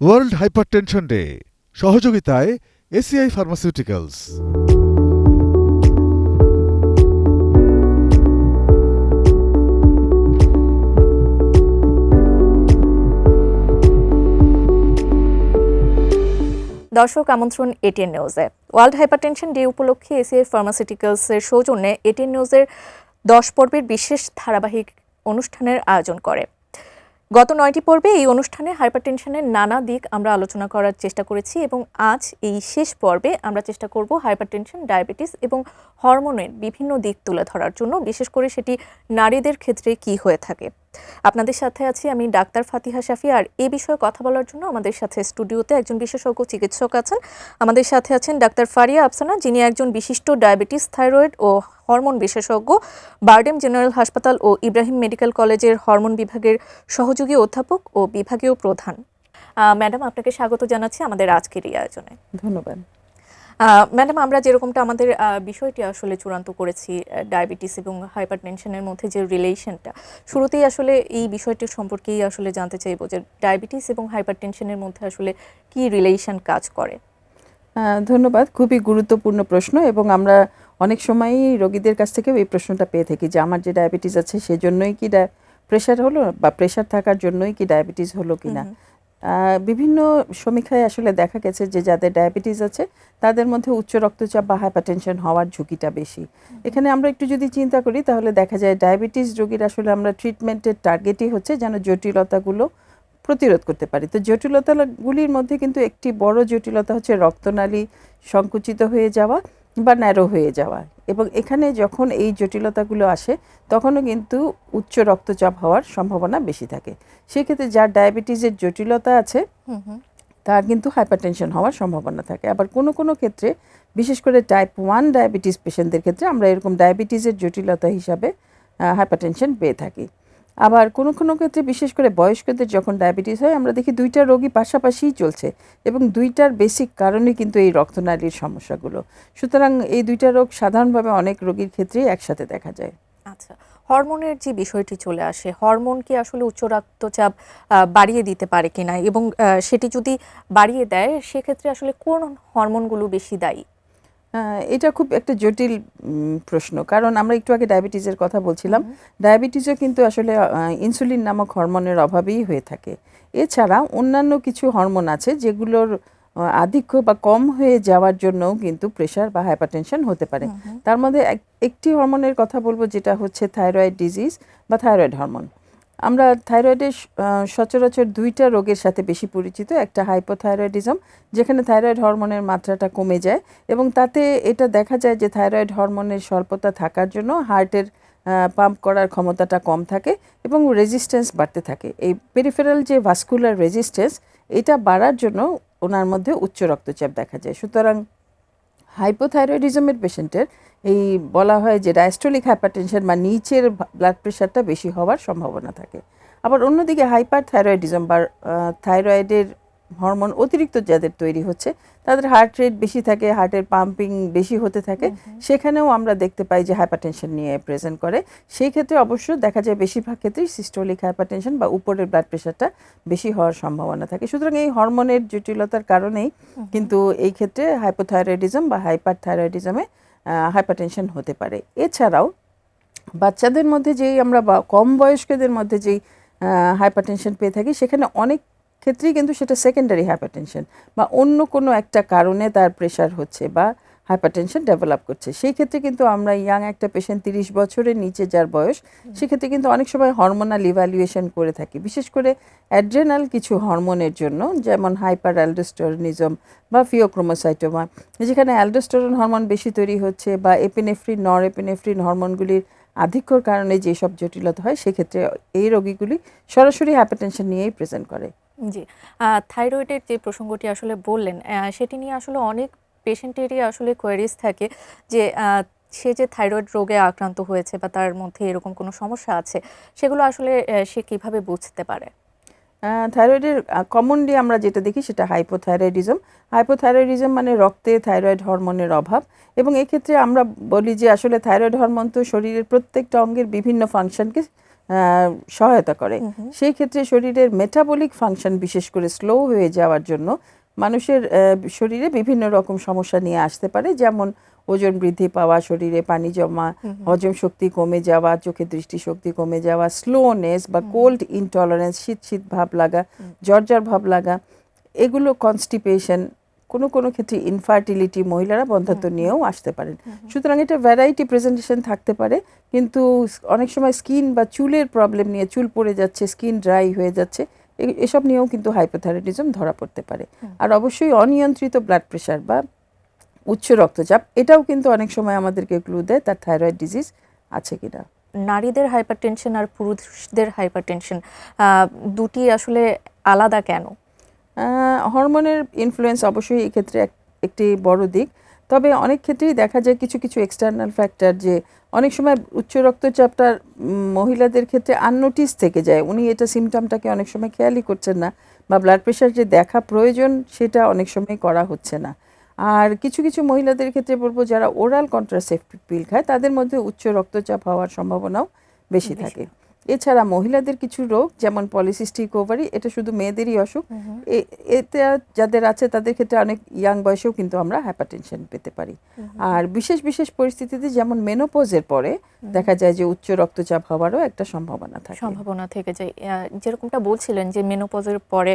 World hypertension day সহযোগিতায় ACI pharmaceuticals. দর্শক আমন্ত্রণ এটিএন নিউজে। ওয়ার্ল্ড হাইপারটেনশন ডে উপলক্ষে এসিআই ফার্মাসিউটিক্যালসের সৌজন্যে এটিএন নিউজের 10 পর্বের বিশেষ ধারাবাহিক অনুষ্ঠানের আয়োজন করে। গত 9টি পর্বে এই অনুষ্ঠানে হাইপারটেনশনের নানা দিক আমরা আলোচনা করার চেষ্টা করেছি এবং আজ এই শেষ পর্বে আমরা চেষ্টা করব হাইপারটেনশন, ডায়াবেটিস এবং হরমোনের বিভিন্ন দিক তুলে ধরার জন্য, বিশেষ করে সেটি নারীদের ক্ষেত্রে কি হয়ে থাকে। আপনাদের সাথে আছি আমি ডাক্তার ফাতিহা শাফি। আর এই বিষয়ে কথা বলার জন্য আমাদের সাথে স্টুডিওতে একজন বিশেষজ্ঞ চিকিৎসক আছেন। আমাদের সাথে আছেন ডাক্তার ফারিয়া আফসানা, যিনি একজন বিশিষ্ট ডায়াবেটিস, থাইরয়েড ও হরমোন বিশেষজ্ঞ, বারডেম জেনারেল হাসপাতাল ও ইব্রাহিম মেডিকেল কলেজের হরমোন বিভাগের সহযোগী অধ্যাপক ও বিভাগীয় প্রধান। ম্যাডাম, আপনাকে স্বাগত জানাচ্ছি আমাদের আজকের এই আয়োজনে। ধন্যবাদ। ম্যাডাম, আমরা যেরকমটা আমাদের বিষয়টি আসলে চূড়ান্ত করেছি, ডায়াবেটিস এবং হাইপারটেনশনের মধ্যে যে রিলেশনটা, শুরুতেই আসলে এই বিষয়টি সম্পর্কেই আসলে জানতে চাইবো যে ডায়াবেটিস এবং হাইপারটেনশনের মধ্যে আসলে কি রিলেশন কাজ করে। ধন্যবাদ, খুবই গুরুত্বপূর্ণ প্রশ্ন এবং আমরা অনেক সময়ই রোগীদের কাছ থেকেও এই প্রশ্নটা পেয়ে থাকি যে আমার যে ডায়াবেটিস আছে সেজন্যই কি প্রেশার হলো বা প্রেশার থাকার জন্যই কি ডায়াবেটিস হলো কিনা। বিভিন্ন সমীক্ষায় আসলে দেখা গেছে যে যাদের ডায়াবেটিস আছে তাদের মধ্যে উচ্চ রক্তচাপ বা হাইপারটেনশন হওয়ার ঝুঁকিটা বেশি। এখানে আমরা একটু যদি চিন্তা করি তাহলে দেখা যায় ডায়াবেটিস রোগীর আসলে আমরা ট্রিটমেন্টের টার্গেটই হচ্ছে যেন জটিলতাগুলো প্রতিরোধ করতে পারি। তো জটিলতাগুলির মধ্যে কিন্তু একটি বড় জটিলতা হচ্ছে রক্তনালী সংকুচিত হয়ে যাওয়া বা ন্যারো হয়ে যাওয়া, এবং এখানে যখন এই জটিলতাগুলো আসে তখনও কিন্তু উচ্চ রক্তচাপ হওয়ার সম্ভাবনা বেশি থাকে। সেক্ষেত্রে যার ডায়াবেটিসের জটিলতা আছে তার কিন্তু হাইপারটেনশন হওয়ার সম্ভাবনা থাকে। আবার কোনো কোনো ক্ষেত্রে, বিশেষ করে টাইপ 1 ডায়াবেটিস পেশেন্টদের ক্ষেত্রে আমরা এরকম ডায়াবেটিসের জটিলতা হিসাবে হাইপারটেনশন পেয়ে থাকি। আবার কোনো কোনো ক্ষেত্রে, বিশেষ করে বয়স্কদের যখন ডায়াবেটিস হয়, আমরা দেখি দুইটা রোগী পাশাপাশিই চলছে এবং দুইটার বেসিক কারণই কিন্তু এই রক্তনালীর সমস্যাগুলো। সুতরাং এই দুইটা রোগ সাধারণভাবে অনেক রোগীর ক্ষেত্রেই একসাথে দেখা যায়। আচ্ছা, হরমোনের যে বিষয়টি চলে আসে, হরমোন কি আসলে উচ্চ রক্তচাপ বাড়িয়ে দিতে পারে কিনা, এবং সেটি যদি বাড়িয়ে দেয় সেক্ষেত্রে আসলে কোন হরমোনগুলো বেশি দায়ী? এটা খুব একটা জটিল প্রশ্ন, কারণ আমরা একটু আগে ডায়াবেটিসের কথা বলছিলাম। ডায়াবেটিসও কিন্তু আসলে ইনসুলিন নামক হরমোনের অভাবেই হয়ে থাকে। এছাড়া অন্যান্য কিছু হরমোন আছে যেগুলোর আধিক্য বা কম হয়ে যাওয়ার জন্যও কিন্তু প্রেশার বা হাইপারটেনশন হতে পারে। তার মধ্যে একটি হরমোনের কথা বলবো যেটা হচ্ছে থাইরয়েড ডিজিজ বা থাইরয়েড হরমোন। আমরা থাইরয়েডের সচরাচর দুইটা রোগের সাথে বেশি পরিচিত। একটা হাইপোথাইরয়েডিজম, যেখানে থাইরয়েড হরমোনের মাত্রাটা কমে যায় এবং তাতে এটা দেখা যায় যে থাইরয়েড হরমোনের স্বল্পতা থাকার জন্য হার্টের পাম্প করার ক্ষমতাটা কম থাকে এবং রেজিস্ট্যান্স বাড়তে থাকে। এই পেরিফেরাল যে ভাস্কুলার রেজিস্ট্যান্স, এটা বাড়ার জন্য ওনার মধ্যে উচ্চ রক্তচাপ দেখা যায়। সুতরাং হাইপোথাইরয়েডিজমের পেশেন্টের এই বলা হয় যে ডায়াস্টোলিক হাইপারটেনশন বা নিচের ব্লাড প্রেশারটা বেশি হওয়ার সম্ভাবনা থাকে। আবার অন্যদিকে হাইপার থাইরয়েডিজম বা থাইরয়েডের হরমোন অতিরিক্ত যাদের তৈরি হচ্ছে, তাদের হার্ট রেট বেশি থাকে, হার্টের পাম্পিং বেশি হতে থাকে, সেখানেও আমরা দেখতে পাই যে হাইপারটেনশন নিয়ে প্রেজেন্ট করে। সেই ক্ষেত্রে অবশ্য দেখা যায় বেশিরভাগ ক্ষেত্রেই সিস্টোলিক হাইপারটেনশন বা উপরের ব্লাড প্রেশারটা বেশি হওয়ার সম্ভাবনা থাকে। সুতরাং এই হরমোনের জটিলতার কারণেই কিন্তু এই ক্ষেত্রে হাইপোথাইরয়েডিজম বা হাইপার থাইরয়েডিজমে হাইপারটেনশন হতে পারে। এছাড়াও বাচ্চাদের মধ্যে যেই আমরা বা কম বয়স্কদের মধ্যে যেই হাইপারটেনশন পেয়ে থাকি, সেখানে অনেক ক্ষেত্রেই কিন্তু সেটা সেকেন্ডারি হাইপারটেনশন বা অন্য কোনো একটা কারণে তার প্রেশার হচ্ছে বা হাইপারটেনশন ডেভেলপ করছে। সেই ক্ষেত্রে কিন্তু আমরা ইয়াং একটা পেশেন্ট 30 বছরের নিচে যার বয়স, সেক্ষেত্রে কিন্তু অনেক সময় হরমোনাল ইভ্যালুয়েশন করে থাকি, বিশেষ করে অ্যাড্রেনাল কিছু হরমোনের জন্য, যেমন হাইপার অ্যালডোস্টেরনিজম বা ফিওক্রোমোসাইটোমা, যেখানে অ্যালডোস্টেরন হরমোন বেশি তৈরি হচ্ছে বা এপিনেফ্রিন, নর এপিনেফ্রিন হরমোনগুলির আধিক্যর কারণে যেসব জটিলতা হয়, সেক্ষেত্রে এই রোগীগুলি সরাসরি হাইপারটেনশন নিয়েই প্রেজেন্ট করে। জি, থাইরয়েডের যে প্রসঙ্গটি আসলে বললেন, সেটি নিয়ে আসলে অনেক পেশেন্টেরই আসলে কোয়েরিজ থাকে যে সে যে থাইরয়েড রোগে আক্রান্ত হয়েছে বা তার মধ্যে এরকম কোনো সমস্যা আছে, সেগুলো আসলে সে কিভাবে বুঝতে পারে? থাইরয়েডের কমনলি আমরা যেটা দেখি সেটা হাইপোথাইরয়েডিজম। হাইপোথাইরয়েডিজম মানে রক্তে থাইরয়েড হরমোনের অভাব, এবং এক্ষেত্রে আমরা বলি যে আসলে থাইরয়েড হরমোন তো শরীরের প্রত্যেকটা অঙ্গের বিভিন্ন ফাংশনকে সহায়তা করে। সেই ক্ষেত্রে শরীরের মেটাবলিক ফাংশন বিশেষ করে স্লো হয়ে যাওয়ার জন্য মানুষের শরীরে বিভিন্ন রকম সমস্যা নিয়ে আসতে পারে, যেমন ওজন বৃদ্ধি পাওয়া, শরীরে পানি জমা, হজম শক্তি কমে যাওয়া, চোখের দৃষ্টিশক্তি কমে যাওয়া, স্লোনেস বা কোল্ড ইনটলারেন্স, শীত শীত ভাব লাগা, জ্বর জ্বর ভাব লাগা, এগুলো কনস্টিপেশন, কোনো কোনো ক্ষেত্রে ইনফার্টিলিটি, মহিলারা বন্ধ্যাত্ব নিয়েও আসতে পারেন। সুতরাং এটা ভ্যারাইটি প্রেজেন্টেশন থাকতে পারে, কিন্তু অনেক সময় স্কিন বা চুলের প্রবলেম নিয়ে, চুল পড়ে যাচ্ছে, স্কিন ড্রাই হয়ে যাচ্ছে, এসব নিয়েও কিন্তু হাইপোথাইরয়েডিজম ধরা পড়তে পারে। আর অবশ্যই অনিয়ন্ত্রিত ব্লাড প্রেশার বা উচ্চ রক্তচাপ, এটাও কিন্তু অনেক সময় আমাদেরকে ক্লু দেয় তার থাইরয়েড ডিজিজ আছে কিনা। নারীদের হাইপারটেনশন আর পুরুষদের হাইপারটেনশন দুটি আসলে আলাদা কেন? হরমোনের ইনফ্লুয়েন্স অবশ্যই এক্ষেত্রে একটি বড় দিক, তবে অনেক ক্ষেত্রেই দেখা যায় কিছু কিছু এক্সটার্নাল ফ্যাক্টর, যে অনেক সময় উচ্চ রক্তচাপটা মহিলাদের ক্ষেত্রে আননোটিস থেকে যায়, উনি এটা সিমটমটাকে অনেক সময় খেয়ালই করছেন না, বা ব্লাড প্রেশার যে দেখা প্রয়োজন সেটা অনেক সময় করা হচ্ছে না। আর কিছু কিছু মহিলাদের ক্ষেত্রে বলবো যারা ওরাল কন্ট্রাসেপটিভ পিল খায় তাদের মধ্যে উচ্চ রক্তচাপ হওয়ার সম্ভাবনাও বেশি থাকে। এছাড়া মহিলাদের কিছু রোগ যেমন পলিসিস্টিক ওভারি, এটা শুধু মেয়েদেরই অসুখ, এতে যাদের আছে তাদের ক্ষেত্রে অনেক ইয়াং বয়সেও কিন্তু আমরা হাইপারটেনশন পেতে পারি। আর বিশেষ বিশেষ পরিস্থিতিতে যেমন মেনোপজের পরে দেখা যায় যে উচ্চ রক্তচাপ হওয়ারও একটা সম্ভাবনা থেকে যায়। যেরকমটা বলছিলেন যে মেনোপজের পরে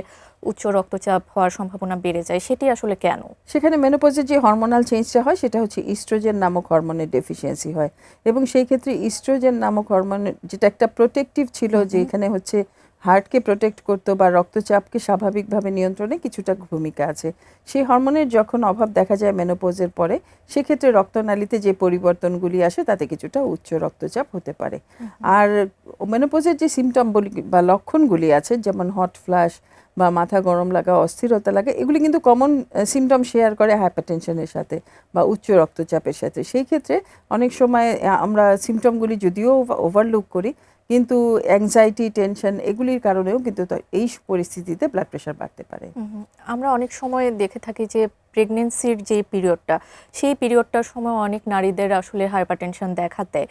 উচ্চ রক্তচাপ হওয়ার সম্ভাবনা বেড়ে যায়, সেটি আসলে কেন? সেখানে মেনোপজের যে হরমোনাল চেঞ্জটা হয় সেটা হচ্ছে ইস্ট্রোজেন নামক হরমোনের ডেফিসিয়েন্সি হয়, এবং সেই ক্ষেত্রে ইস্ট্রোজেন নামক হরমোনের যেটা একটা প্রোটেক্টিভ ছিল, যে এখানে হচ্ছে হার্টকে প্রোটেক্ট করতো বা রক্তচাপকে স্বাভাবিকভাবে নিয়ন্ত্রণে কিছুটা ভূমিকা আছে, সেই হরমোনের যখন অভাব দেখা যায় মেনোপজের পরে, সেক্ষেত্রে রক্তনালীতে যে পরিবর্তনগুলি আসে তাতে কিছুটা উচ্চ রক্তচাপ হতে পারে। আর মেনোপজের যে সিমটম বলি বা লক্ষণগুলি আছে, যেমন হট ফ্লাশ বা মাথা গরম লাগা, অস্থিরতা লাগা, এগুলি কিন্তু কমন সিমটম শেয়ার করে হাইপারটেনশনের সাথে বা উচ্চ রক্তচাপের সাথে। সেই ক্ষেত্রে অনেক সময় আমরা সিমটমগুলি যদিও ওভারলুক করি, কিন্তু অ্যাংজাইটি, টেনশন এগুলির কারণেও কিন্তু এই পরিস্থিতিতে ব্লাড প্রেশার বাড়তে পারে। আমরা অনেক সময় দেখে থাকি যে প্রেগনেন্সির যে পিরিয়ডটা, সেই পিরিয়ডটার সময় অনেক নারীদের আসলে হাইপারটেনশন দেখা দেয়।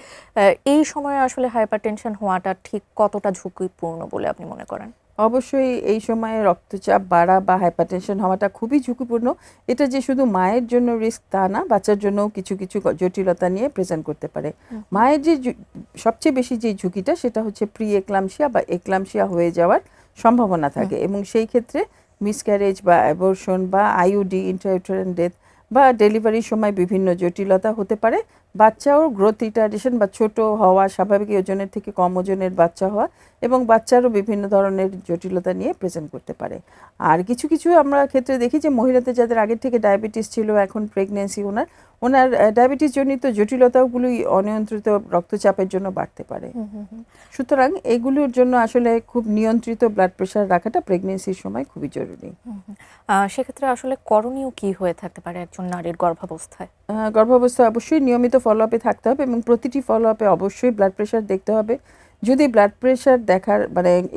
এই সময়ে আসলে হাইপারটেনশন হওয়াটা ঠিক কতটা ঝুঁকিপূর্ণ বলে আপনি মনে করেন? অবশ্যই এই সময়ে রক্তচাপ বাড়া বা হাইপারটেনশন হওয়াটা খুবই ঝুঁকিপূর্ণ। এটা যে শুধু মায়ের জন্য রিস্ক তা না, বাচ্চার জন্যও কিছু কিছু জটিলতা নিয়ে প্রেজেন্ট করতে পারে। মায়ের যে সবচেয়ে বেশি যে ঝুঁকিটা সেটা হচ্ছে প্রি এক্লামশিয়া বা এক্লামশিয়া হয়ে যাওয়ার সম্ভাবনা থাকে, এবং সেই ক্ষেত্রে মিসক্যারেজ বা অ্যাবর্শন বা আইইউডি, ইন্ট্রাইউটেরাইন ডেথ বা ডেলিভারির সময় বিভিন্ন জটিলতা হতে পারে। বাচ্চাও গ্রোথ রিটার্ডেশন বা ছোট হওয়া, স্বাভাবিক ওজনের থেকে কম ওজনের বাচ্চা হওয়া, এবং বাচ্চারও বিভিন্ন ধরনের জটিলতা নিয়ে প্রেজেন্ট করতে পারে। আর কিছু কিছু আমরা ক্ষেত্রে দেখি যে মহিলাদের যাদের আগের থেকে ডায়াবেটিস ছিল, এখন প্রেগনেন্সি ওনার ডায়াবেটিস জনিত জটিলতাগুলি অনিয়ন্ত্রিত রক্তচাপের জন্য বাড়তে পারে। সুতরাং এগুলোর জন্য আসলে খুব নিয়ন্ত্রিত ব্লাড প্রেশার রাখাটা প্রেগনেন্সির সময় খুবই জরুরি। সেক্ষেত্রে আসলে করণীয় কি হয়ে থাকতে পারে একজন নারীর গর্ভাবস্থায়? গর্ভাবস্থায় অবশ্যই নিয়মিত ফলো আপে থাকতে হবে, এবং প্রতিটি ফলো আপে অবশ্যই ব্লাড প্রেশার দেখতে হবে। যদি ব্লাড প্রেশার দেখার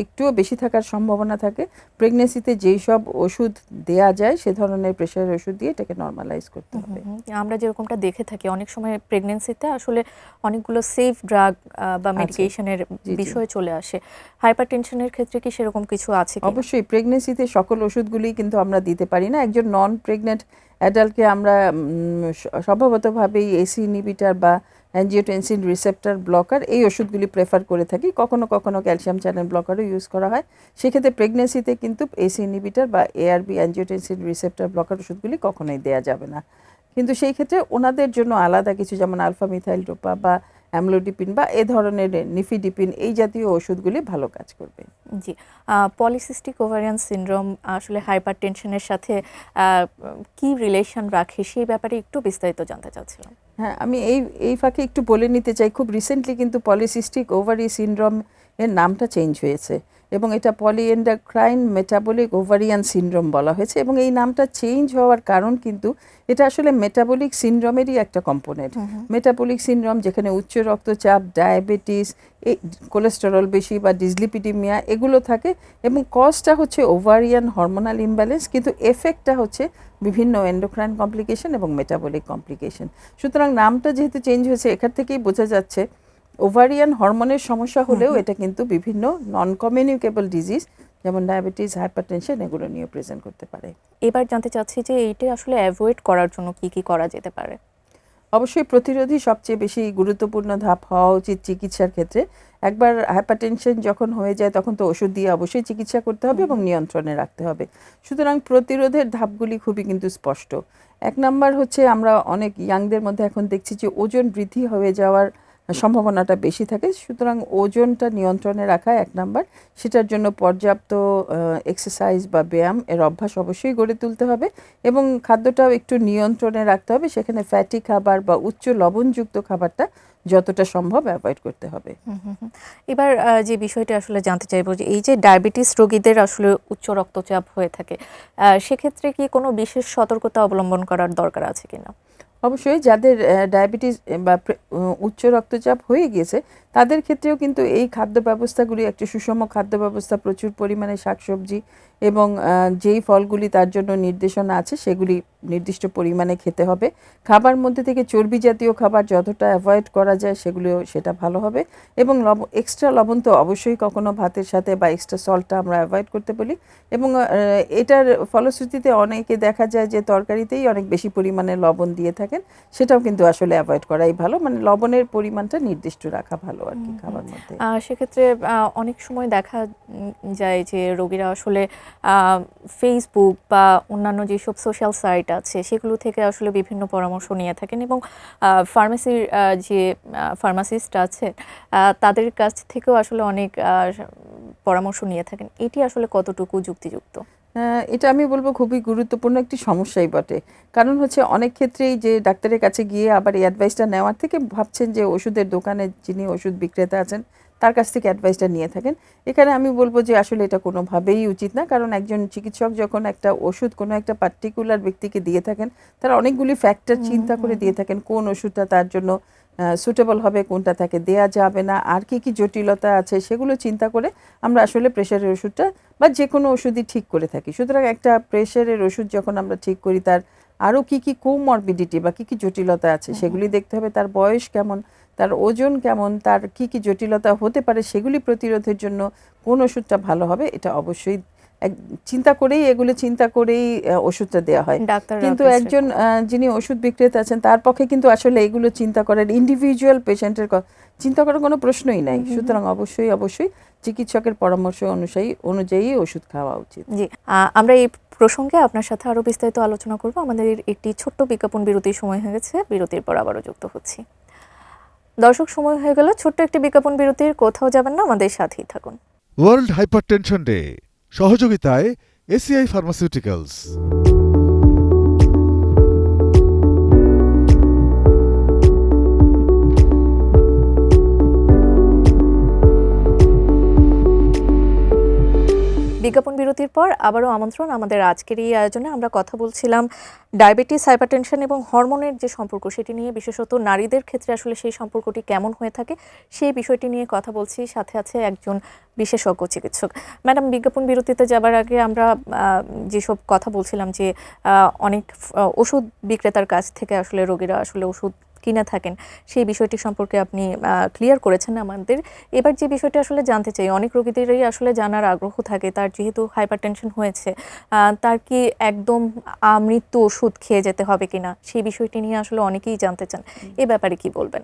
একটুও বেশি থাকার সম্ভাবনা থাকে, প্রেগনেন্সিতে যেই সব ওষুধ দেয়া যায় সে ধরনের প্রেশারের ওষুধ দিয়ে এটাকে নর্মালাইজ করতে হবে। আমরা যেরকমটা দেখে থাকি অনেক সময় প্রেগনেন্সিতে আসলে অনেকগুলো সেফ ড্রাগ বা মেডিকেশনের বিষয় চলে আসে। হাইপারটেনশনের ক্ষেত্রে কি সেরকম কিছু আছে? অবশ্যই প্রেগনেন্সিতে সকল ওষুধগুলি কিন্তু আমরা দিতে পারি না। একজন নন প্রেগনেন্ট অ্যাডাল্টকে আমরা স্বভাবতভাবেই এসি ইনহিবিটর বা অ্যাঞ্জিওটেনসিন রিসেপ্টর ব্লকার এই ওষুধগুলি প্রেফার করে থাকি। কখনো কখনো ক্যালসিয়াম চ্যানেল ব্লকারও ইউজ করা হয়। সেক্ষেত্রে প্রেগনেন্সিতে কিন্তু এসি ইনহিবিটর বা এআরবি অ্যাঞ্জিওটেনসিন রিসেপ্টর ব্লকার ওষুধগুলি কখনোই দেয়া যাবে না। কিন্তু সেই ক্ষেত্রে ওনাদের জন্য আলাদা কিছু, যেমন আলফা মিথাইল ডোপা বা অ্যামলোডিপিন বা এ ধরনের নিফিডিপিন, এই জাতীয় ওষুধগুলি ভালো কাজ করবে। জি, পলিসিস্টিক ওভারিয়ান সিনড্রোম আসলে হাইপারটেনশনের সাথে কি রিলেশন রাখে সেই ব্যাপারে একটু বিস্তারিত জানতে চাচ্ছিলাম। হ্যাঁ, আমি এই ফাঁকে একটু বলে নিতে চাই, খুব রিসেন্টলি কিন্তু পলিসিস্টিক ওভারি সিনড্রোম এর নামটা চেঞ্জ হয়েছে, এবং এটা পলিএন্ডোক্রাইন মেটাবলিক ওভারিয়ান সিনড্রোম বলা হয়েছে। এবং এই নামটা চেঞ্জ হওয়ার কারণ কিন্তু এটা আসলে মেটাবলিক সিনড্রোমেরই একটা কম্পোনেন্ট। মেটাবলিক সিনড্রোম যেখানে উচ্চ রক্তচাপ, ডায়াবেটিস, কোলেস্টেরল বেশি বা ডিসলিপিডিমিয়া এগুলো থাকে, এবং কজটা হচ্ছে ওভারিয়ান হরমোনাল ইমব্যালেন্স, কিন্তু এফেক্টটা হচ্ছে বিভিন্ন এন্ডোক্রাইন কমপ্লিকেশন এবং মেটাবলিক কমপ্লিকেশন। সুতরাং নামটা যেহেতু চেঞ্জ হয়েছে, এখান থেকেই বোঝা যাচ্ছে ওভারিয়ান হরমোনের সমস্যা হলেও এটা কিন্তু বিভিন্ন নন কমিউনিকেবল ডিজিজ যেমন ডায়াবেটিস, হাইপারটেনশন এগুলো নিয়ে প্রেজেন্ট করতে পারে। এবার জানতে চাচ্ছি যে এইটা আসলে অ্যাভয়েড করার জন্য কি কি করা যেতে পারে? অবশ্যই প্রতিরোধই সবচেয়ে বেশি গুরুত্বপূর্ণ ধাপ হওয়া উচিত চিকিৎসার ক্ষেত্রে। একবার হাইপারটেনশন যখন হয়ে যায় তখন তো ওষুধ দিয়ে অবশ্যই চিকিৎসা করতে হবে এবং নিয়ন্ত্রণে রাখতে হবে। সুতরাং প্রতিরোধের ধাপগুলি খুবই কিন্তু স্পষ্ট। 1 নাম্বার হচ্ছে আমরা অনেক ইয়াংদের মধ্যে এখন দেখছি যে ওজন বৃদ্ধি হয়ে যাওয়ার সম্ভাবনাটা বেশি থাকে, সুতরাং ওজনটা নিয়ন্ত্রণে রাখা 1 নাম্বার। সেটার জন্য পর্যাপ্ত এক্সারসাইজ বা ব্যায়াম এর অভ্যাস অবশ্যই গড়ে তুলতে হবে এবং খাদ্যটাও একটু নিয়ন্ত্রণে রাখতে হবে। সেখানে ফ্যাটি খাবার বা উচ্চ লবণযুক্ত খাবারটা যতটা সম্ভব অ্যাভয়েড করতে হবে। এবার যে বিষয়টা আসলে জানতে চাইবো যে এই যে ডায়াবেটিস রোগীদের আসলে উচ্চ রক্তচাপ হয়ে থাকে, সেক্ষেত্রে কি কোনো বিশেষ সতর্কতা অবলম্বন করার দরকার আছে কিনা? অবশ্যই যাদের ডায়াবেটিস বা উচ্চ রক্তচাপ হয়ে গিয়েছে তাদের ক্ষেত্রেও কিন্তু এই খাদ্য ব্যবস্থাগুলি একটা সুষম খাদ্য ব্যবস্থা, প্রচুর পরিমাণে শাকসবজি এবং যেই ফলগুলি তার জন্য নির্দেশনা আছে সেগুলি নির্দিষ্ট পরিমাণে খেতে হবে। খাবার মধ্যে থেকে চর্বি জাতীয় খাবার যতটা অ্যাভয়েড করা যায় সেটা ভালো হবে এবং এক্সট্রা লবণ তো অবশ্যই কখনো ভাতের সাথে বা এক্সট্রা সল্টটা আমরা অ্যাভয়েড করতে বলি এবং এটার ফলশ্রুতিতে অনেকে দেখা যায় যে তরকারিতেই অনেক বেশি পরিমাণে লবণ দিয়ে থাকেন, সেটাও কিন্তু আসলে অ্যাভয়েড করাই ভালো। মানে লবণের পরিমাণটা নির্দিষ্ট রাখা ভালো আর কি খাবার মধ্যে। সেক্ষেত্রে অনেক সময় দেখা যায় যে রোগীরা আসলে ফেসবুক বা অন্যান্য যেসব সোশ্যাল সাইট আছে সেগুলো থেকে আসলে বিভিন্ন পরামর্শ নিয়ে থাকেন এবং ফার্মেসির যে ফার্মাসিস্ট আছে তাদের কাছ থেকেও আসলে অনেক পরামর্শ নিয়ে থাকেন। এটি আসলে কতটুকু যুক্তিযুক্ত? এটা আমি বলবো খুবই গুরুত্বপূর্ণ একটি সমস্যাই বটে। কারণ হচ্ছে অনেক ক্ষেত্রেই যে ডাক্তারের কাছে গিয়ে আবার এই অ্যাডভাইসটা নেওয়ার থেকে ভাবছেন যে ওষুধের দোকানে যিনি ওষুধ বিক্রেতা আছেন তার কাছ থেকে অ্যাডভাইসটা নিয়ে থাকেন। এখানে আমি বলবো যে আসলে এটা কোনোভাবেই উচিত না, কারণ একজন চিকিৎসক যখন একটা ওষুধ কোনো একটা পার্টিকুলার ব্যক্তিকে দিয়ে থাকেন তারা অনেকগুলি ফ্যাক্টর চিন্তা করে দিয়ে থাকেন কোন ওষুধটা তার জন্য সুটেবল হবে, কোনটা তাকে দেয়া যাবে না, আর কি কি জটিলতা আছে সেগুলো চিন্তা করে আমরা আসলে প্রেশারের ওষুধটা বা যে কোনো ওষুধই ঠিক করে থাকি। সুতরাং একটা প্রেশারের ওষুধ যখন আমরা ঠিক করি তার আরও কি কি কোমরবিডিটি বা কি কি জটিলতা আছে সেগুলি দেখতে হবে, তার বয়স কেমন, তার ওজন কেমন, তার কি কি জটিলতা হতে পারে সেগুলি প্রতিরোধের জন্য কোন ওষুধটা ভালো হবে এটা অবশ্যই এগুলো চিন্তা করেই ওষুধটা দেওয়া হয়। কিন্তু একজন যিনি ওষুধ বিক্রেতা আছেন তার পক্ষে কিন্তু আসলে এগুলো চিন্তা করার, ইন্ডিভিজুয়াল পেশেন্টের চিন্তা করার কোনো প্রশ্নই নাই। সুতরাং অবশ্যই চিকিৎসকের পরামর্শ অনুযায়ী ওষুধ খাওয়া উচিত। জি, আমরা এই প্রসঙ্গে আপনার সাথে আরো বিস্তারিত আলোচনা করব। আমাদের একটি ছোট্ট বিজ্ঞাপন বিরতির সময় হয়ে গেছে, বিরতির পর আবারও যুক্ত হচ্ছি। দর্শক, সময় হয়ে গেল ছোট্ট একটি বিজ্ঞাপন বিরতির, কোথাও যাবেন না, আমাদের সাথেই থাকুন। ওয়ার্ল্ড হাইপারটেনশন ডে সহযোগিতায় এসিআই ফার্মাসিউটিক্যালস। বিজ্ঞাপন বিরতির পর আবারও আমন্ত্রণ আমাদের আজকের এই আয়োজনে। আমরা কথা বলছিলাম ডায়াবেটিস, হাইপারটেনশন এবং হরমোনের যে সম্পর্ক সেটি নিয়ে, বিশেষত নারীদের ক্ষেত্রে আসলে সেই সম্পর্কটি কেমন হয়ে থাকে সেই বিষয়টি নিয়ে কথা বলছি। সাথে আছে একজন বিশেষজ্ঞ চিকিৎসক। ম্যাডাম, বিজ্ঞাপন বিরতিতে যাবার আগে আমরা যেসব কথা বলছিলাম যে অনেক ওষুধ বিক্রেতার কাছ থেকে আসলে রোগীরা আসলে ওষুধ কিনে থাকেন, সেই বিষয়টি সম্পর্কে আপনি ক্লিয়ার করেছেন আমাদের। এবার যে বিষয়টি আসলে জানতে চাই, অনেক রোগীদেরই আসলে জানার আগ্রহ থাকে তার যেহেতু হাইপারটেনশন হয়েছে তার কি একদম মৃত্যু ওষুধ খেয়ে যেতে হবে কিনা, সেই বিষয়টি নিয়ে আসলে অনেকেই জানতে চান। এ ব্যাপারে কি বলবেন?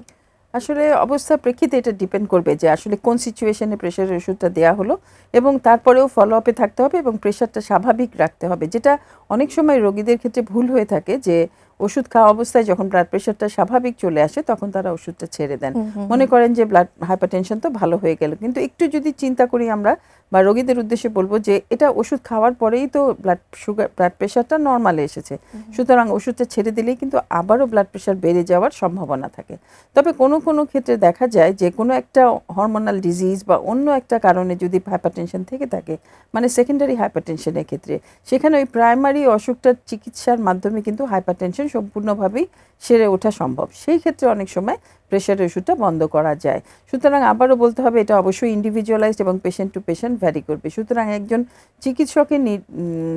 আসলে অবস্থার প্রেক্ষিতে এটা ডিপেন্ড করবে যে আসলে কোন সিচুয়েশনে প্রেশারের ওষুধটা দেওয়া হলো এবং তারপরেও ফলো আপে থাকতে হবে এবং প্রেশারটা স্বাভাবিক রাখতে হবে, যেটা অনেক সময় রোগীদের ক্ষেত্রে ভুল হয়ে থাকে যে ওষুধ খাওয়া অবস্থায় যখন ব্লাড প্রেশারটা স্বাভাবিক চলে আসে তখন তারা ওষুধটা ছেড়ে দেন, মনে করেন যে ব্লাড হাইপারটেনশন তো ভালো হয়ে গেল। কিন্তু একটু যদি চিন্তা করি আমরা বা রোগীদের উদ্দেশ্যে বলবো যে এটা ওষুধ খাওয়ার পরেই তো ব্লাড প্রেশারটা নর্মালে এসেছে, সুতরাং ওষুধটা ছেড়ে দিলেই কিন্তু আবারও ব্লাড প্রেশার বেড়ে যাওয়ার সম্ভাবনা থাকে। তবে কোনো ক্ষেত্রে দেখা যায় যে কোনো একটা হরমোনাল ডিজিজ বা অন্য একটা কারণে যদি হাইপারটেনশন থেকে থাকে, মানে সেকেন্ডারি হাইপারটেনশনের ক্ষেত্রে, সেখানে ওই প্রাইমারি অসুখটার চিকিৎসার মাধ্যমে কিন্তু হাইপারটেনশন সম্পূর্ণভাবেই সেরে ওঠা সম্ভব। সেই ক্ষেত্রে অনেক সময় প্রেশারের ওষুধটা বন্ধ করা যায়। সুতরাং আবারও বলতে হবে এটা অবশ্যই ইন্ডিভিজুয়ালাইজড এবং পেশেন্ট টু পেশেন্ট ভ্যারি করবে। সুতরাং একজন চিকিৎসকের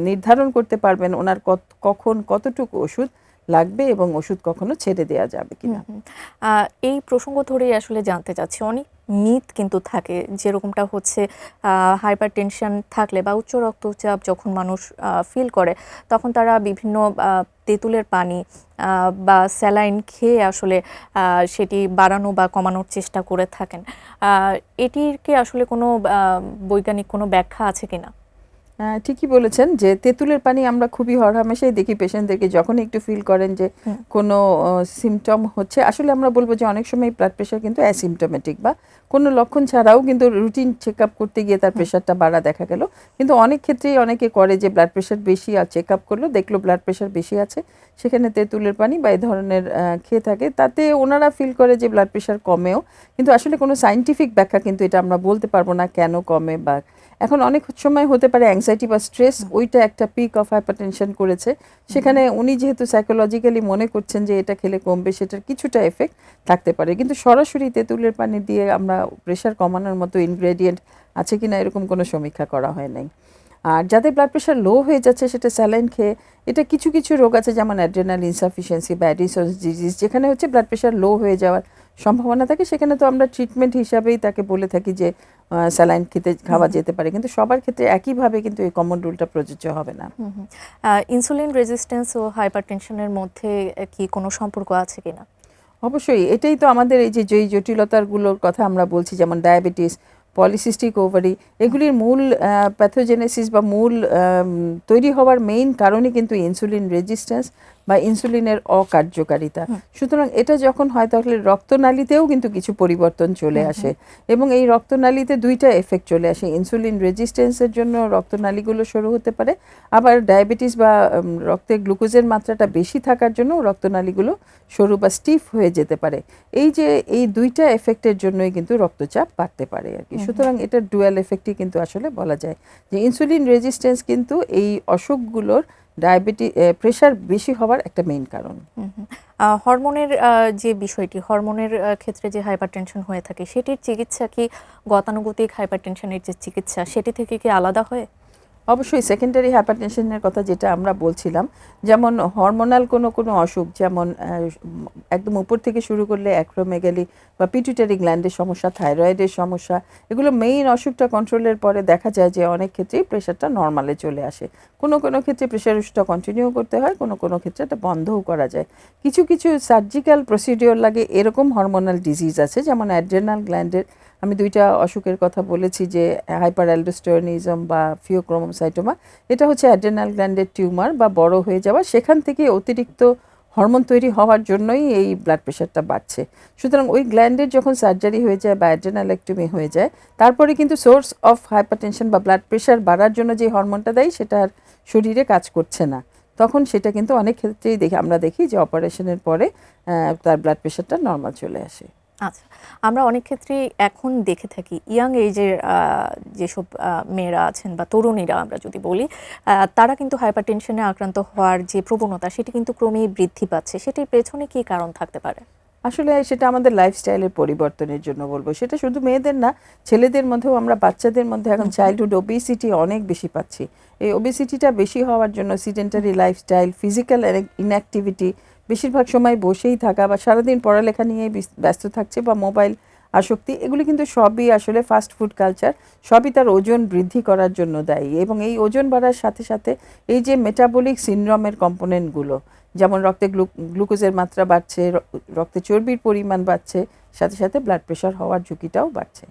নির্ধারণ করতে পারবেন ওনার কখন কতটুকু ওষুধ লাগবে এবং ওষুধ কখনো ছেড়ে দেওয়া যাবে কিনা। এই প্রসঙ্গ ধরেই আসলে জানতে চাচ্ছি, অনেক মিথ কিন্তু থাকে, যেরকমটা হচ্ছে হাইপার টেনশন থাকলে বা উচ্চ রক্তচাপ যখন মানুষ ফিল করে, তখন তারা বিভিন্ন তেঁতুলের পানি বা স্যালাইন খেয়ে আসলে সেটি বাড়ানো বা কমানোর চেষ্টা করে থাকেন। এটির কি আসলে কোনো বৈজ্ঞানিক কোনো ব্যাখ্যা আছে কিনা? ঠিকই বলেছেন যে তেঁতুলের পানি আমরা খুবই হরহামেশাই দেখি পেশেন্টদেরকে যখন একটু ফিল করেন যে কোনো সিমটম হচ্ছে। আসলে আমরা বলবো যে অনেক সময় ব্লাড প্রেশার কিন্তু অ্যাসিমটোমেটিক বা কোনো লক্ষণ ছাড়াও কিন্তু রুটিন চেক আপ করতে গিয়ে তার প্রেশারটা বাড়া দেখা গেল। কিন্তু অনেক ক্ষেত্রেই অনেকে করে যে ব্লাড প্রেশার বেশি আর চেক আপ করলো, দেখলো ব্লাড প্রেশার বেশি আছে, সেখানে তেঁতুলের পানি বা এই ধরনের খেয়ে থাকে, তাতে ওনারা ফিল করে যে ব্লাড প্রেশার কমেও। কিন্তু আসলে কোনো সায়েন্টিফিক ব্যাখ্যা কিন্তু এটা আমরা বলতে পারবো না কেন কমে। বা এখন অনেক সময় হতে পারে অ্যাংজাইটি বা স্ট্রেস ওইটা একটা পিক অফ হাইপারটেনশন করেছে, সেখানে উনি যেহেতু সাইকোলজিক্যালি মনে করছেন যে এটা খেলে কমবে, সেটার কিছুটা এফেক্ট থাকতে পারে। কিন্তু সরাসরি তেঁতুলের পানি দিয়ে আমরা প্রেশার কমানোর মতো ইনগ্রেডিয়েন্ট আছে কিনা এরকম কোনো সমীক্ষা করা হয় নাই। আর যাদের ব্লাড প্রেশার লো হয়ে যাচ্ছে সেটা স্যালাইন খেয়ে, এটা কিছু কিছু রোগ আছে যেমন অ্যাড্রেনাল ইনসাফিসিয়েন্সি বা অ্যাডিসনস ডিজিজ, যেখানে হচ্ছে ব্লাড প্রেশার লো হয়ে যাওয়ার সম্ভাবনা থাকে, সেখানে তো আমরা ট্রিটমেন্ট হিসাবেই তাকে বলে থাকি যে স্যালাইন খাওয়া যেতে পারে। কিন্তু সবার ক্ষেত্রে একইভাবে কিন্তু এই কমন রুলটা প্রযোজ্য হবে না। ইনসুলিন রেজিস্ট্যান্স ও হাইপারটেনশনের মধ্যে কি কোনো সম্পর্ক আছে কিনা? অবশ্যই, এটাই তো আমাদের এই যে যেই জটিলতাগুলোর কথা আমরা বলছি, যেমন ডায়াবেটিস, পলিসিস্টিক ওভারি, এগুলির মূল প্যাথোজেনেসিস বা মূল তৈরি হওয়ার মেইন কারণই কিন্তু ইনসুলিন রেজিস্ট্যান্স বা ইনসুলিনের অকার্যকারিতা। সুতরাং এটা যখন হয় তাহলে রক্তনালীতেও কিন্তু কিছু পরিবর্তন চলে আসে এবং এই রক্তনালীতে দুইটা এফেক্ট চলে আসে। ইনসুলিন রেজিস্ট্যান্সের জন্য রক্তনালীগুলো সরু হতে পারে, আবার ডায়াবেটিস বা রক্তে গ্লুকোজের মাত্রাটা বেশি থাকার জন্য রক্তনালীগুলো সরু বা স্টিফ হয়ে যেতে পারে। এই যে এই দুইটা এফেক্টের জন্যই কিন্তু রক্তচাপ বাড়তে পারে আর কি। সুতরাং এটা ডুয়াল এফেক্টই কিন্তু আসলে বলা যায় যে ইনসুলিন রেজিস্ট্যান্স কিন্তু এই অসুখগুলোর ডায়াবেটিস প্রেশার বেশি হওয়ার একটা মেইন কারণ। হরমোনের যে বিষয়টি, হরমোনের ক্ষেত্রে যে হাইপারটেনশন হয়ে থাকে, সেটির চিকিৎসা কি গতানুগতিক হাইপারটেনশনের যে চিকিৎসা সেটি থেকে কি আলাদা হয়? অবশ্যই সেকেন্ডারি হাইপারটেনশনের কথা যেটা আমরা বলছিলাম, যেমন হরমোনাল কোনো কোনো অসুখ, যেমন একদম উপর থেকে শুরু করলে অ্যাক্রোমেগালি বা পিটুইটারি গ্ল্যান্ডের সমস্যা, থাইরয়েডের সমস্যা, এগুলো মেইন অসুখটা কন্ট্রোলের পরে দেখা যায় যে অনেক ক্ষেত্রেই প্রেশারটা নর্মালে চলে আসে। কোনো কোনো ক্ষেত্রে প্রেশার ওষুধটা কন্টিনিউ করতে হয়, কোনো কোনো ক্ষেত্রে এটা বন্ধও করা যায়। কিছু কিছু সার্জিক্যাল প্রসিডিওর লাগে এরকম হরমোনাল ডিজিজ আছে, যেমন অ্যাড্রেনাল গ্ল্যান্ডের আমি দুইটা অসুখের কথা বলেছি যে হাইপার অ্যালডোস্টেরনিজম বা ফিওক্রোমোসাইটোমা, এটা হচ্ছে অ্যাড্রেনাল গ্ল্যান্ডের টিউমার বা বড় হয়ে যাওয়া, সেখান থেকে অতিরিক্ত হরমোন তৈরি হওয়ার জন্যই এই ব্লাড প্রেশারটা বাড়ছে। সুতরাং ওই গ্ল্যান্ডের যখন সার্জারি হয়ে যায় বা অ্যাড্রেনালেক্টমি হয়ে যায়, তারপরে কিন্তু সোর্স অফ হাইপারটেনশন বা ব্লাড প্রেশার বাড়ার জন্য যে হরমোনটা দেয় সেটা আর শরীরে কাজ করছে না, তখন সেটা কিন্তু অনেক ক্ষেত্রেই আমরা দেখি যে অপারেশনের পরে তার ব্লাড প্রেশারটা নর্মাল চলে আসে। আচ্ছা, আমরা অনেক ক্ষেত্রেই এখন দেখে থাকি ইয়াং এজের যেসব মেয়েরা আছেন বা তরুণীরা আমরা যদি বলি, তারা কিন্তু হাইপারটেনশনে আক্রান্ত হওয়ার যে প্রবণতা সেটি কিন্তু ক্রমেই বৃদ্ধি পাচ্ছে। সেটির পেছনে কি কারণ থাকতে পারে? আসলে সেটা আমাদের লাইফস্টাইলের পরিবর্তনের জন্য বলবো। সেটা শুধু মেয়েদের না, ছেলেদের মধ্যেও আমরা বাচ্চাদের মধ্যে এখন চাইল্ডহুড ওবেসিটি অনেক বেশি পাচ্ছি। এই ওবেসিটিটা বেশি হওয়ার জন্য সিডেন্টারি লাইফস্টাইল, ফিজিক্যাল ইনঅ্যাক্টিভিটি, বেশিরভাগ সময় বসেই থাকা বা সারাদিন পড়ালেখা নিয়ে ব্যস্ত থাকছে বা মোবাইল আসক্তি, এগুলি কিন্তু সবই আসলে ফাস্ট ফুড কালচার, সবই তার ওজন বৃদ্ধি করার জন্য দায়ী। এবং এই ওজন বাড়ার সাথে সাথে এই যে মেটাবলিক সিনড্রোমের কম্পোনেন্টগুলো, যেমন রক্তে গ্লুকোজের মাত্রা বাড়ছে, রক্তে চর্বির পরিমাণ বাড়ছে, সাথে সাথে ব্লাড প্রেশার হওয়ার ঝুঁকিটাও বাড়ছে।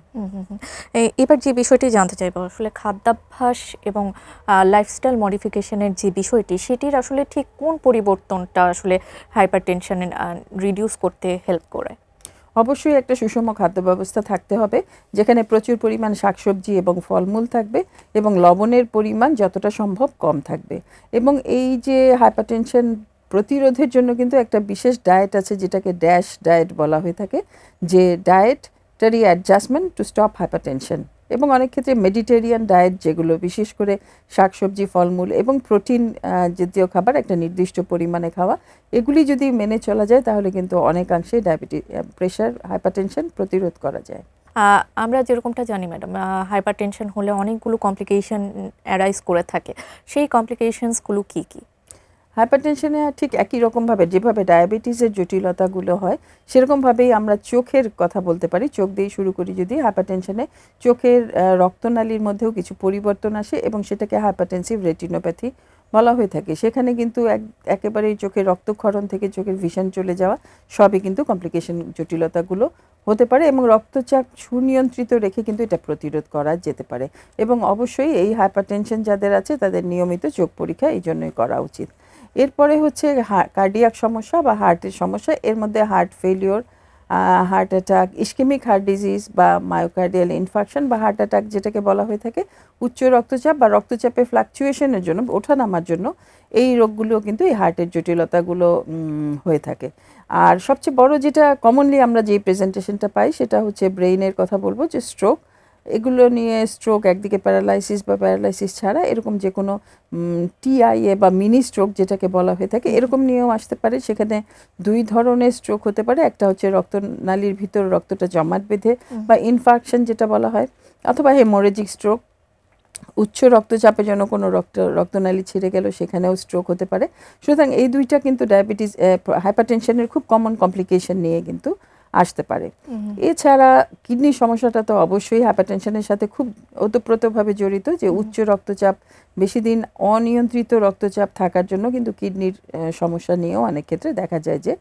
এবার যে বিষয়টি জানতে চাইবো, আসলে খাদ্যাভ্যাস এবং লাইফস্টাইল মডিফিকেশনের যে বিষয়টি, সেটির আসলে ঠিক কোন পরিবর্তনটা আসলে হাইপারটেনশন রিডিউস করতে হেল্প করে? অবশ্যই একটা সুষম খাদ্য ব্যবস্থা থাকতে হবে, যেখানে প্রচুর পরিমাণ শাকসবজি এবং ফলমূল থাকবে এবং লবণের পরিমাণ যতটা সম্ভব কম থাকবে। এবং এই যে হাইপারটেনশন প্রতিরোধের জন্য কিন্তু একটা বিশেষ ডায়েট আছে, যেটাকে ড্যাশ ডায়েট বলা হয়ে থাকে, যে dietary adjustment to stop hypertension. এবং অনেক ক্ষেত্রে মেডিটেরিয়ান ডায়েট, যেগুলো বিশেষ করে শাকসবজি, ফলমূল এবং প্রোটিন জাতীয় খাবার একটা নির্দিষ্ট পরিমাণে খাওয়া, এগুলি যদি মেনে চলা যায় তাহলে কিন্তু অনেকাংশে ডায়াবেটিস, প্রেশার, হাইপারটেনশন প্রতিরোধ করা যায়। আমরা যেরকমটা জানি ম্যাডাম, হাইপারটেনশন হলে অনেকগুলো কমপ্লিকেশন অ্যারাইজ করে থাকে। সেই কমপ্লিকেশনসগুলো কি কি? হাইপারটেনশনে ঠিক একই রকমভাবে যেভাবে ডায়াবেটিসের জটিলতাগুলো হয় সেরকমভাবেই আমরা চোখের কথা বলতে পারি। চোখ দিয়ে শুরু করি যদি, হাইপারটেনশনে চোখের রক্তনালীর মধ্যেও কিছু পরিবর্তন আসে এবং সেটাকে হাইপারটেনসিভ রেটিনোপ্যাথি বলা হয়ে থাকে। সেখানে কিন্তু একেবারেই চোখের রক্তক্ষরণ থেকে চোখের ভিশন চলে যাওয়া সবই কিন্তু কমপ্লিকেশন জটিলতাগুলো হতে পারে এবং রক্তচাপ সুনিয়ন্ত্রিত রেখে কিন্তু এটা প্রতিরোধ করা যেতে পারে। এবং অবশ্যই এই হাইপারটেনশন যাদের আছে তাদের নিয়মিত চোখ পরীক্ষা এই জন্যই করা উচিত। এরপরে হচ্ছে কার্ডিয়াক সমস্যা বা হার্টের সমস্যা, এর মধ্যে heart failure, heart attack, ischaemic heart disease বা মায়োকার্ডিয়াল ইনফাকশন বা হার্ট অ্যাটাক যেটাকে বলা হয়ে থাকে, উচ্চ রক্তচাপ বা রক্তচাপের ফ্লাকচুয়েশনের জন্য ওঠানামার জন্য এই রোগগুলো কিন্তু এই হার্টের জটিলতাগুলো হয়ে থাকে। আর সবচেয়ে বড় যেটা কমনলি আমরা যে প্রেজেন্টেশনটা পাই সেটা হচ্ছে ব্রেইনের কথা বলবো, যে স্ট্রোক। এগুলো নিয়ে স্ট্রোক একদিকে প্যারালাইসিস বা প্যারালাইসিস ছাড়া এরকম যে কোনো টিআইএ বা মিনি স্ট্রোক যেটাকে বলা হয়ে থাকে এরকম নিয়েও আসতে পারে। সেখানে দুই ধরনের স্ট্রোক হতে পারে, একটা হচ্ছে রক্তনালীর ভিতর রক্তটা জমাট বেঁধে বা ইনফাকশন যেটা বলা হয়, অথবা হেমোরেজিক স্ট্রোক, উচ্চ রক্তচাপের জন্য কোনো রক্তনালী ছিঁড়ে গেল সেখানেও স্ট্রোক হতে পারে। সুতরাং এই দুইটা কিন্তু ডায়াবেটিস হাইপারটেনশনের খুব কমন কমপ্লিকেশন নিয়ে কিন্তু আসতে পারে। এছাড়া কিডনির সমস্যাটা তো অবশ্যই হাইপারটেনশনের সাথে খুব ওতপ্রোতভাবে জড়িত, যে উচ্চ রক্তচাপ বেশি দিন অনিয়ন্ত্রিত রক্তচাপ থাকার জন্য কিন্তু কিডনির সমস্যা নিয়েও অনেক ক্ষেত্রে দেখা যায় যে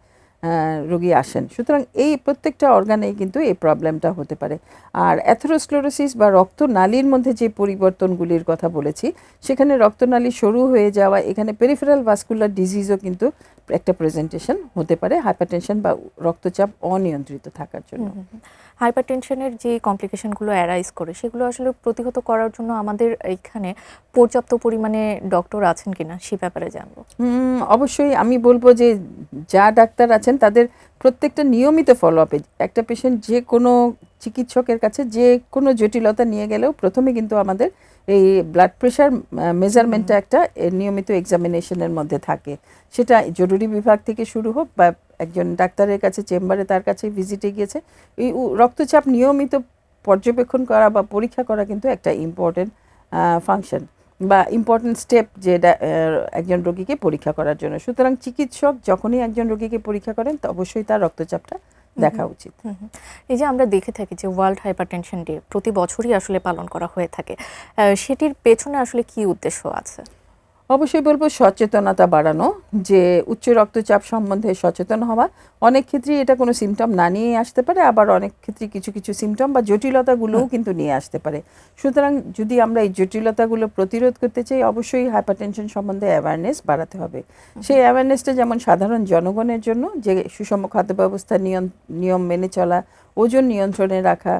রোগী আসেন। সুতরাং এই প্রত্যেকটা অর্গানেই কিন্তু এই প্রবলেমটা হতে পারে। আর অ্যাথেরোস্ক্লেরোসিস বা রক্তনালীর মধ্যে যে পরিবর্তনগুলির কথা বলেছি সেখানে রক্তনালী সরু হয়ে যাওয়া, এখানে পেরিফেরাল ভাস্কুলার ডিজিজও কিন্তু একটা প্রেজেন্টেশন হতে পারে হাইপারটেনশন বা রক্তচাপ অনিয়ন্ত্রিত থাকার জন্য। হাইপারটেনশনের যে কমপ্লিকেশনগুলো অ্যারাইজ করে সেগুলো আসলে প্রতিহত করার জন্য আমাদের এখানে পর্যাপ্ত পরিমাণে ডক্টর আছেন কিনা সে ব্যাপারে জানবো। অবশ্যই আমি বলবো যে যা ডাক্তার আছেন তাদের প্রত্যেকটা নিয়মিত ফলো আপে, একটা পেশেন্ট যে কোনো চিকিৎসকের কাছে যে কোনো জটিলতা নিয়ে গেলেও প্রথমে কিন্তু আমাদের এই ব্লাড প্রেশার মেজারমেন্টটা একটা নিয়মিত এক্সামিনেশনের মধ্যে থাকে। সেটা জরুরি বিভাগ থেকে শুরু হোক বা একজন ডাক্তারের কাছে চেম্বারে তার কাছে ভিজিটে গিয়েছে, এই রক্তচাপ নিয়মিত পর্যবেক্ষণ করা বা পরীক্ষা করা কিন্তু একটা ইম্পর্টেন্ট ফাংশন বা ইম্পর্টেন্ট স্টেপ যে একজন রোগীকে পরীক্ষা করার জন্য। সুতরাং চিকিৎসক যখনই একজন রোগীকে পরীক্ষা করেন তো অবশ্যই তার রক্তচাপটা দেখা উচিত। এই যে আমরা দেখে থাকি যে ওয়ার্ল্ড হাইপারটেনশন ডে প্রতি বছরই আসলে পালন করা হয়ে থাকে, সেটির পেছনে আসলে কি উদ্দেশ্য আছে? অবশ্যই বলবো সচেতনতা বাড়ানো, যে উচ্চ রক্তচাপ সম্বন্ধে সচেতন হওয়া। অনেক ক্ষেত্রেই এটা কোনো সিমটম না নিয়ে আসতে পারে, আবার অনেক ক্ষেত্রে কিছু কিছু সিমটম বা জটিলতাগুলোও কিন্তু নিয়ে আসতে পারে। সুতরাং যদি আমরা এই জটিলতাগুলো প্রতিরোধ করতে চাই অবশ্যই হাইপারটেনশন সম্বন্ধে অ্যাওয়ারনেস বাড়াতে হবে। সেই অ্যাওয়ারনেসটা যেমন সাধারণ জনগণের জন্য, যে সুষম খাদ্য ব্যবস্থা নিয়ম মেনে চলা, ওজন নিয়ন্ত্রণে রাখা,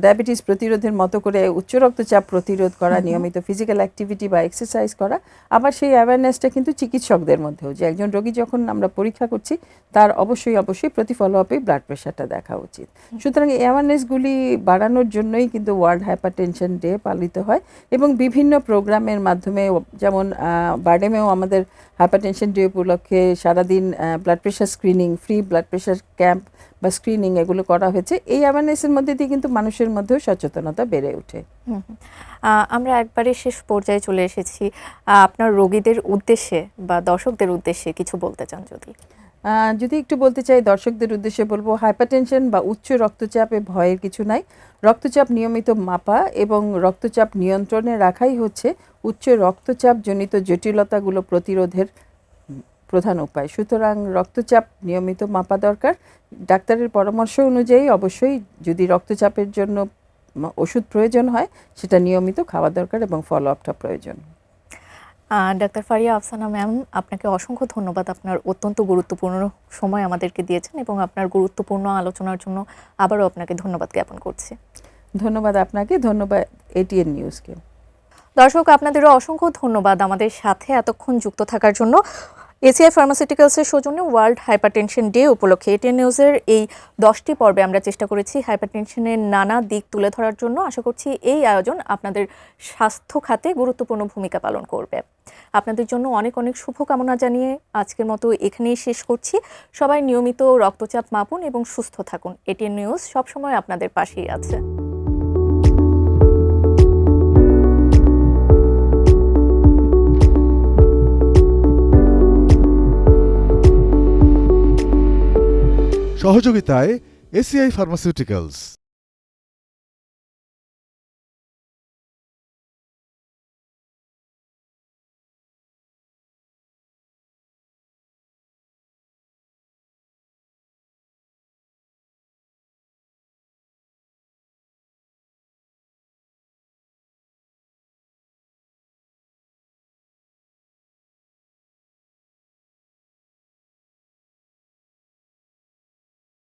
ডায়াবেটিস প্রতিরোধের মতো করে উচ্চ রক্তচাপ প্রতিরোধ করা, নিয়মিত ফিজিক্যাল অ্যাক্টিভিটি বা এক্সারসাইজ করা। আবার সেই অ্যাওয়ারনেসটা কিন্তু চিকিৎসকদের মধ্যেও, যে একজন রোগী যখন আমরা পরীক্ষা করছি তার অবশ্যই প্রতি ফলো আপে ব্লাড প্রেশারটা দেখা উচিত। সুতরাং এই অ্যাওয়ারনেসগুলি বাড়ানোর জন্যই কিন্তু ওয়ার্ল্ড হাইপারটেনশন ডে পালিত হয় এবং বিভিন্ন প্রোগ্রামের মাধ্যমে, যেমন বারডেমেও আমাদের হাইপারটেনশন ডে উপলক্ষে সারাদিন blood pressure screening, free blood pressure camp বা স্ক্রিনিং এগুলো করা হয়েছে। এই অ্যাওয়ারনেসের মধ্যে দিয়ে কিন্তু মানুষের মধ্যেও সচেতনতা বেড়ে ওঠে। আমরা একবারে শেষ পর্যায়ে চলে এসেছি, আপনার রোগীদের উদ্দেশ্যে বা দর্শকদের উদ্দেশ্যে কিছু বলতে চান যদি একটু বলতে চাই দর্শকদের উদ্দেশ্যে বলবো, হাইপারটেনশন বা উচ্চ রক্তচাপে ভয়ের কিছু নাই। রক্তচাপ নিয়মিত মাপা এবং রক্তচাপ নিয়ন্ত্রণে রাখাই হচ্ছে উচ্চ রক্তচাপ জনিত জটিলতাগুলো প্রতিরোধের প্রধান উপায়। সুতরাং রক্তচাপ নিয়মিত মাপা দরকার। ডাক্তারের পরামর্শ অনুযায়ী অবশ্যই যদি রক্তচাপের জন্য ওষুধ প্রয়োজন হয় সেটা নিয়মিত খাওয়া দরকার এবং ফলো আপটা প্রয়োজন। ডাক্তার ফারিয়া আফসানা ম্যাম, আপনাকে অসংখ্য ধন্যবাদ। আপনার অত্যন্ত গুরুত্বপূর্ণ সময় আমাদেরকে দিয়েছেন এবং আপনার গুরুত্বপূর্ণ আলোচনার জন্য আবারও আপনাকে ধন্যবাদ জ্ঞাপন করছি। ধন্যবাদ আপনাকে, ধন্যবাদ এটিএন নিউজকে। দর্শক, আপনাদেরও অসংখ্য ধন্যবাদ আমাদের সাথে এতক্ষণ যুক্ত থাকার জন্য। এসিআই ফার্মাসিউটিক্যালসের সৌজন্যে ওয়ার্ল্ড হাইপারটেনশন ডে উপলক্ষে এটিএন নিউজের এই 10টি পর্বে আমরা চেষ্টা করেছি হাইপারটেনশনের নানা দিক তুলে ধরার জন্য। আশা করছি এই আয়োজন আপনাদের স্বাস্থ্য খাতে গুরুত্বপূর্ণ ভূমিকা পালন করবে। আপনাদের জন্য অনেক অনেক শুভকামনা জানিয়ে আজকের মতো এখানেই শেষ করছি। সবাই নিয়মিত রক্তচাপ মাপুন এবং সুস্থ থাকুন। এটিএন নিউজ সবসময় আপনাদের পাশেই আছে। সহযোগিতায় এসিআই ফার্মাসিউটিক্যালস।